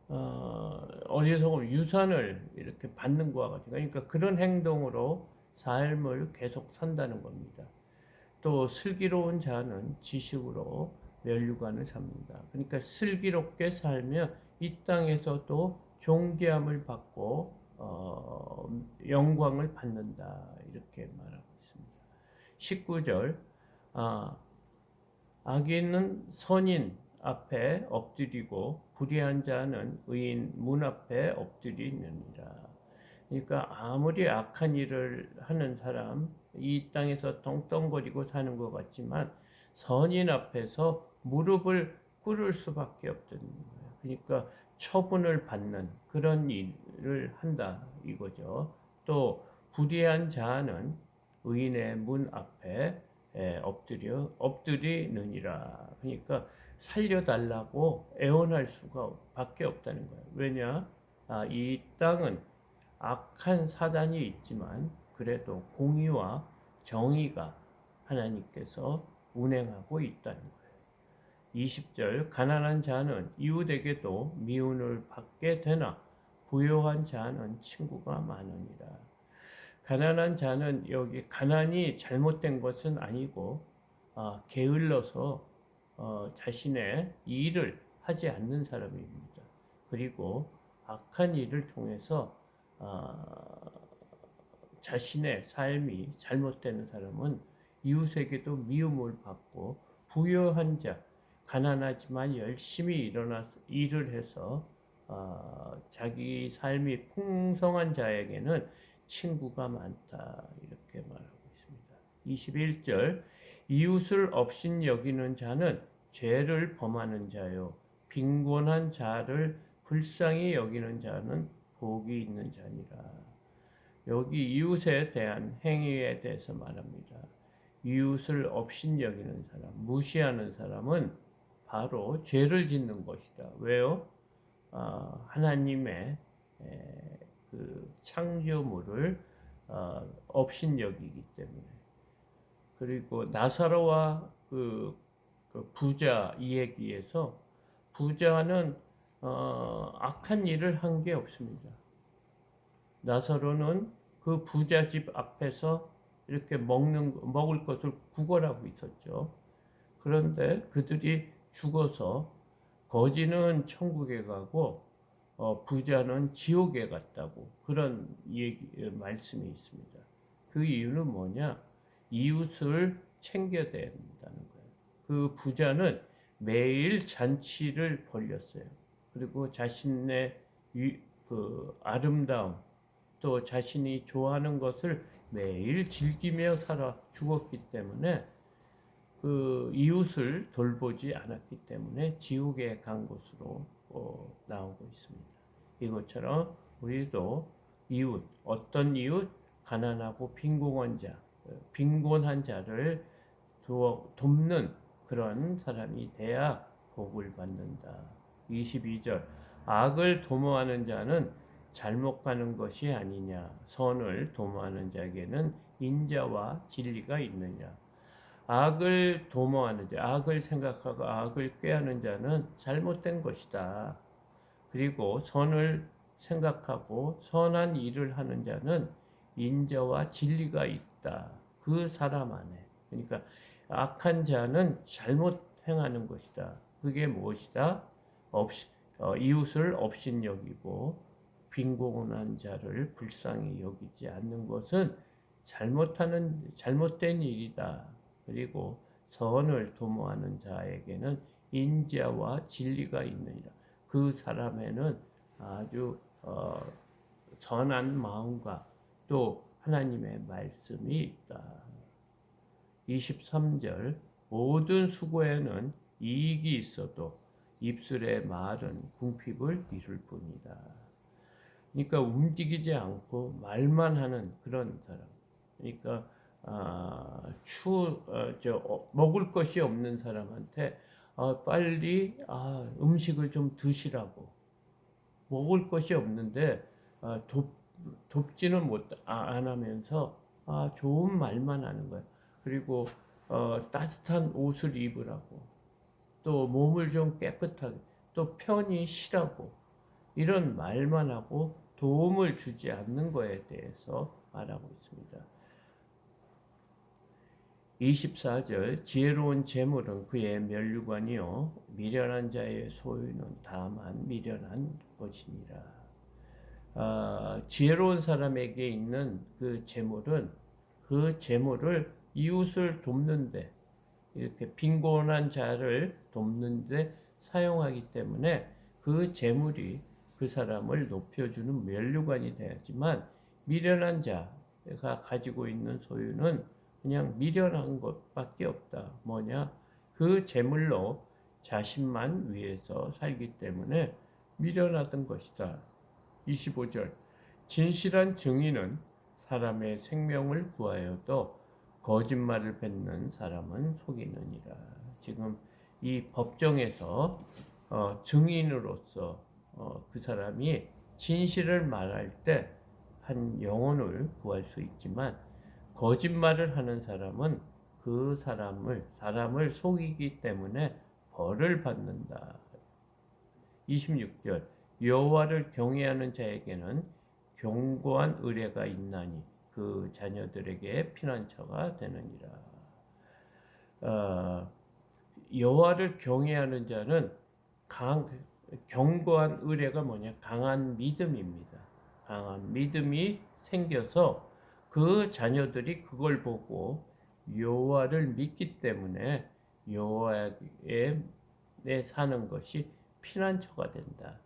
어리석은 유산을 이렇게 받는 것과 같은, 그러니까 그런 행동으로 삶을 계속 산다는 겁니다. 또 슬기로운 자는 지식으로 멸류관을 삽니다. 그러니까 슬기롭게 살면 이 땅에서도 존귀함을 받고 영광을 받는다, 이렇게 말하고 있습니다. 19절, 아, 악인은 선인 앞에 엎드리고 불의한 자는 의인 문 앞에 엎드리느니라. 그러니까 아무리 악한 일을 하는 사람, 이 땅에서 떵떵거리고 사는 것 같지만 선인 앞에서 무릎을 꿇을 수밖에 없다는 거예요. 그러니까 처분을 받는 그런 일을 한다 이거죠. 또 불의한 자는 의인의 문 앞에 엎드리느니라. 그러니까 살려달라고 애원할 수가 밖에 없다는 거예요. 왜냐? 이 땅은 악한 사단이 있지만 그래도 공의와 정의가 하나님께서 운행하고 있다는 거예요. 20절, 가난한 자는 이웃에게도 미움을 받게 되나 부요한 자는 친구가 많으니라. 가난한 자는, 여기 가난이 잘못된 것은 아니고 게을러서 자신의 일을 하지 않는 사람입니다. 그리고 악한 일을 통해서 자신의 삶이 잘못되는 사람은 이웃에게도 미움을 받고, 부유한 자, 가난하지만 열심히 일어나서 일을 해서 자기 삶이 풍성한 자에게는 친구가 많다, 이렇게 말하고 있습니다. 21절, 이웃을 업신 여기는 자는 죄를 범하는 자요, 빈곤한 자를 불쌍히 여기는 자는 복이 있는 자니라. 여기 이웃에 대한 행위에 대해서 말합니다. 이웃을 업신 여기는 사람, 무시하는 사람은 바로 죄를 짓는 것이다. 왜요? 하나님의 그 창조물을 업신 여기기 때문에. 그리고 나사로와 그 부자 이 얘기에서, 부자는 악한 일을 한 게 없습니다. 나사로는 그 부자 집 앞에서 이렇게 먹을 것을 구걸하고 있었죠. 그런데 그들이 죽어서 거지는 천국에 가고 부자는 지옥에 갔다고, 그런 말씀이 있습니다. 그 이유는 뭐냐? 이웃을 챙겨야 된다는 거예요. 그 부자는 매일 잔치를 벌였어요. 그리고 자신의 그 아름다움, 또 자신이 좋아하는 것을 매일 즐기며 살아 죽었기 때문에, 그 이웃을 돌보지 않았기 때문에 지옥에 간 것으로 나오고 있습니다. 이것처럼 우리도 이웃, 어떤 이웃? 가난하고 빈곤한 자를 돕는 그런 사람이 돼야 복을 받는다. 22절, 악을 도모하는 자는 잘못 가는 것이 아니냐, 선을 도모하는 자에게는 인자와 진리가 있느냐. 악을 도모하는 자, 악을 생각하고 악을 꾀하는 자는 잘못된 것이다. 그리고 선을 생각하고 선한 일을 하는 자는 인자와 진리가 있다, 그 사람 안에. 그러니까 악한 자는 잘못 행하는 것이다. 그게 무엇이다? 이웃을 업신 여기고 빈곤한 자를 불쌍히 여기지 않는 것은 잘못된 일이다. 그리고 선을 도모하는 자에게는 인자와 진리가 있느니라. 그 사람에는 아주 선한 마음과 또 하나님의 말씀이 있다. 23절, 모든 수고에는 이익이 있어도 입술의 말은 궁핍을 이룰 뿐이다. 그러니까 움직이지 않고 말만 하는 그런 사람. 그러니까 먹을 것이 없는 사람한테 빨리 음식을 좀 드시라고. 먹을 것이 없는데 돕지는 안 하면서 좋은 말만 하는 거예요. 그리고 따뜻한 옷을 입으라고, 또 몸을 좀 깨끗하게, 또 편히 쉬라고, 이런 말만 하고 도움을 주지 않는 거에 대해서 말하고 있습니다. 24절 지혜로운 재물은 그의 면류관이요 미련한 자의 소유는 다만 미련한 것이니라. 지혜로운 사람에게 있는 그 재물은 그 재물을 이웃을 돕는데 이렇게 빈곤한 자를 돕는데 사용하기 때문에 그 재물이 그 사람을 높여주는 면류관이 되었지만 미련한 자가 가지고 있는 소유는 그냥 미련한 것밖에 없다. 뭐냐? 그 재물로 자신만 위해서 살기 때문에 미련하던 것이다. 25절 진실한 증인은 사람의 생명을 구하여도 거짓말을 뱉는 사람은 속이느니라. 지금 이 법정에서 증인으로서 그 사람이 진실을 말할 때 한 영혼을 구할 수 있지만 거짓말을 하는 사람은 그 사람을 속이기 때문에 벌을 받는다. 26절 여호와를 경외하는 자에게는 견고한 의뢰가 있나니 그 자녀들에게 피난처가 되느니라. 여호와를 경외하는 자는 견고한 의뢰가 뭐냐? 강한 믿음입니다. 강한 믿음이 생겨서 그 자녀들이 그걸 보고 여호와를 믿기 때문에 여호와에 사는 것이 피난처가 된다.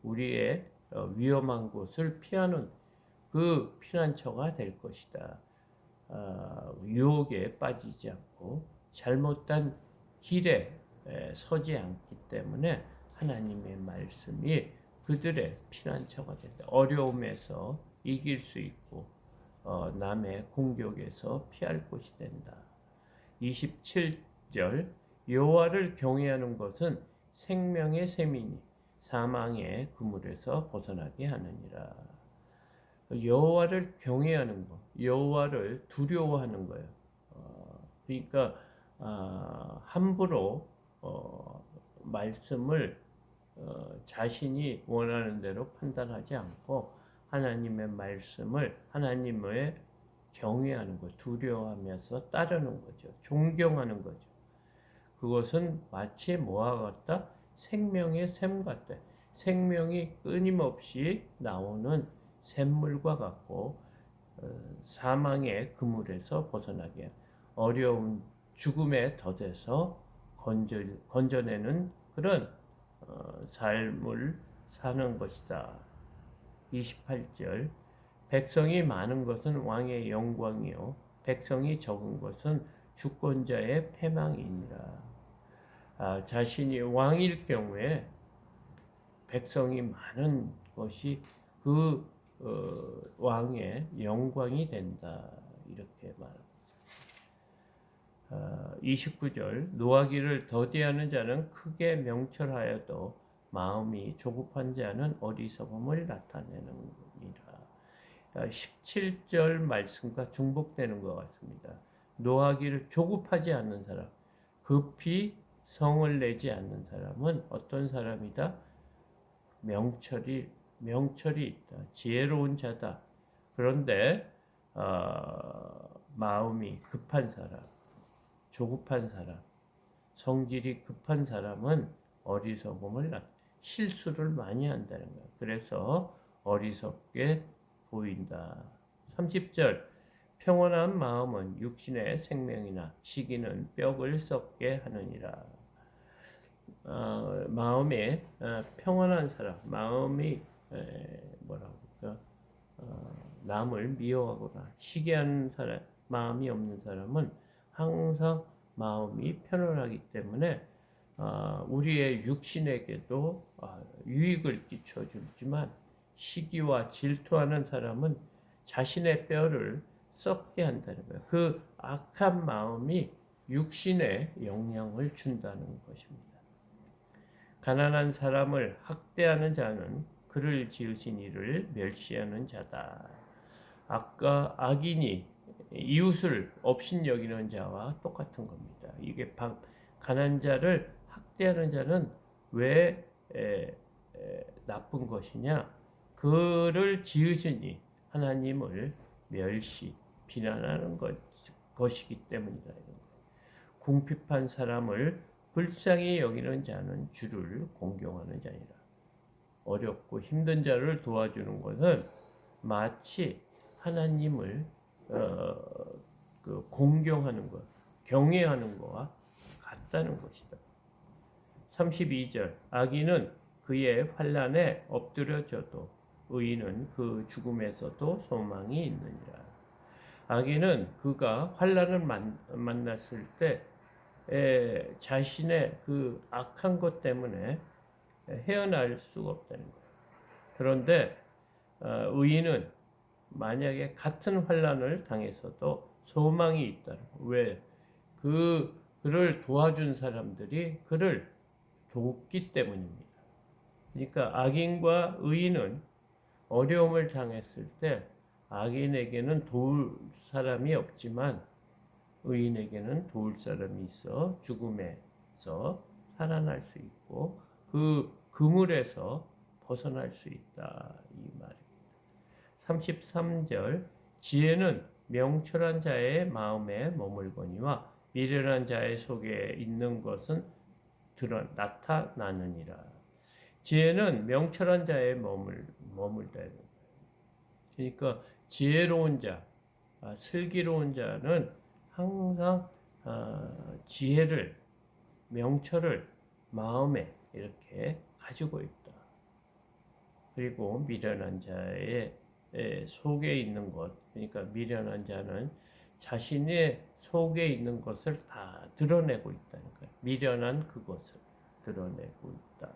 우리의 위험한 곳을 피하는 그 피난처가 될 것이다. 유혹에 빠지지 않고 잘못된 길에 서지 않기 때문에 하나님의 말씀이 그들의 피난처가 된다. 어려움에서 이길 수 있고 남의 공격에서 피할 곳이 된다. 27절 여호와를 경외하는 것은 생명의 셈이니 사망의 그물에서 벗어나게 하느니라. 여호와를 경외하는 것, 여호와를 두려워하는 거예요. 그러니까 함부로 말씀을 자신이 원하는 대로 판단하지 않고 하나님의 말씀을 하나님의 경외하는 것, 두려워하면서 따르는 거죠. 존경하는 거죠. 그것은 마치 뭐와 같다? 생명의 샘 같다. 생명이 끊임없이 나오는 샘물과 같고 사망의 그물에서 벗어나게 어려움, 죽음에 덫에서 건져내는 그런 삶을 사는 것이다. 28절 백성이 많은 것은 왕의 영광이요 백성이 적은 것은 주권자의 패망이니라. 자신이 왕일 경우에 백성이 많은 것이 그 왕의 영광이 된다. 이렇게 말합니다. 29절 노하기를 더디하는 자는 크게 명철하여도 마음이 조급한 자는 어리석음을 나타내느니라. 17절 말씀과 중복되는 것 같습니다. 노하기를 조급하지 않는 사람, 급히 성을 내지 않는 사람은 어떤 사람이다? 명철이 있다. 지혜로운 자다. 그런데 마음이 급한 사람, 조급한 사람, 성질이 급한 사람은 어리석음을 실수를 많이 한다는 거예요. 그래서 어리석게 보인다. 30절 평온한 마음은 육신의 생명이나 시기는 뼈를 썩게 하느니라. 마음에 평온한 사람, 마음이 뭐라고 할까? 남을 미워하거나 시기하는 사람, 마음이 없는 사람은 항상 마음이 편안하기 때문에 우리의 육신에게도 유익을 끼쳐주지만 시기와 질투하는 사람은 자신의 뼈를 썩게 한다는 거예요. 그 악한 마음이 육신에 영향을 준다는 것입니다. 가난한 사람을 학대하는 자는 그를 지으신 이를 멸시하는 자다. 아까 악인이 이웃을 업신여기는 자와 똑같은 겁니다. 이게 가난한 자를 학대하는 자는 왜 나쁜 것이냐? 그를 지으시니 하나님을 멸시, 비난하는 것이기 때문이다. 궁핍한 사람을 불쌍히 여기는 자는 주를 공경하는 자니라. 어렵고 힘든 자를 도와주는 것은 마치 하나님을 공경하는 것, 경외하는 것과 같다는 것이다. 32절 악인은 그의 환난에 엎드려져도 의인은 그 죽음에서도 소망이 있느니라. 악인은 그가 환난을 만났을 때 자신의 그 악한 것 때문에 헤어날 수가 없다는 거예요. 그런데 의인은 만약에 같은 환난을 당해서도 소망이 있다는 거예요. 왜? 그를 도와준 사람들이 그를 돕기 때문입니다. 그러니까 악인과 의인은 어려움을 당했을 때 악인에게는 도울 사람이 없지만 의인에게는 도울 사람이 있어 죽음에서 살아날 수 있고 그 그물에서 벗어날 수 있다 이 말입니다. 33절 지혜는 명철한 자의 마음에 머물거니와 미련한 자의 속에 있는 것은 나타나느니라. 지혜는 명철한 자의 머물다. 그러니까 지혜로운 자, 슬기로운 자는 항상 지혜를, 명철을 마음에 이렇게 가지고 있다. 그리고 미련한 자의 속에 있는 것, 그러니까 미련한 자는 자신의 속에 있는 것을 다 드러내고 있다는 거예요. 미련한 그것을 드러내고 있다.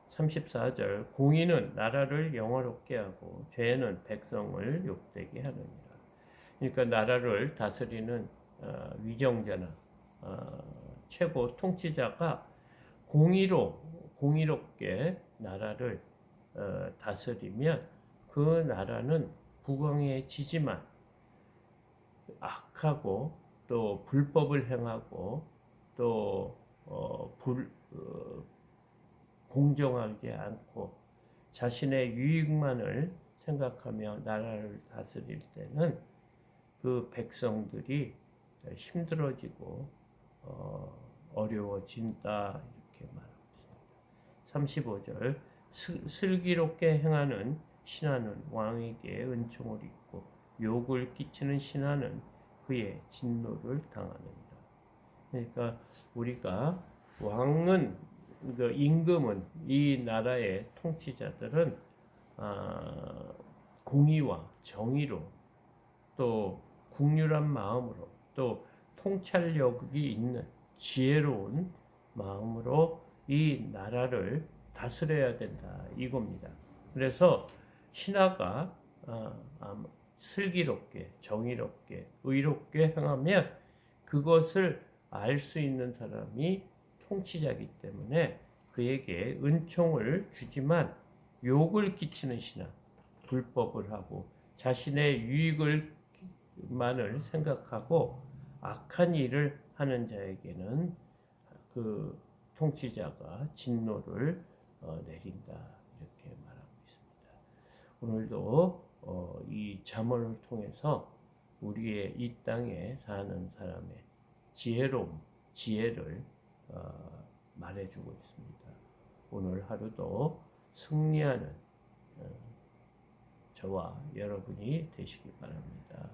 34절 공의는 나라를 영화롭게 하고 죄는 백성을 욕되게 하느니라. 그러니까 나라를 다스리는 위정자나 최고 통치자가 공의롭게 나라를 다스리면 그 나라는 부강해지지만 악하고 또 불법을 행하고 또 공정하지 않고 자신의 유익만을 생각하며 나라를 다스릴 때는 그 백성들이 힘들어지고 어려워진다 이렇게 말하고 있습니다. 35절 슬기롭게 행하는 신하는 왕에게 은총을 입고 욕을 끼치는 신하는 그의 진노를 당하느니라. 그러니까 우리가 왕은 그 임금은 이 나라의 통치자들은 공의와 정의로 또 국률한 마음으로 또 통찰력이 있는 지혜로운 마음으로 이 나라를 다스려야 된다 이겁니다. 그래서 신하가 슬기롭게 정의롭게 의롭게 행하면 그것을 알 수 있는 사람이 통치자이기 때문에 그에게 은총을 주지만 욕을 끼치는 신하, 불법을 하고 자신의 유익을만을 생각하고 악한 일을 하는 자에게는 그 통치자가 진노를 내린다 이렇게 말하고 있습니다. 오늘도 이 잠언을 통해서 우리의 이 땅에 사는 사람의 지혜를 말해주고 있습니다. 오늘 하루도 승리하는 저와 여러분이 되시기 바랍니다.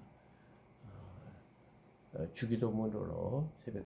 주기도문으로 새벽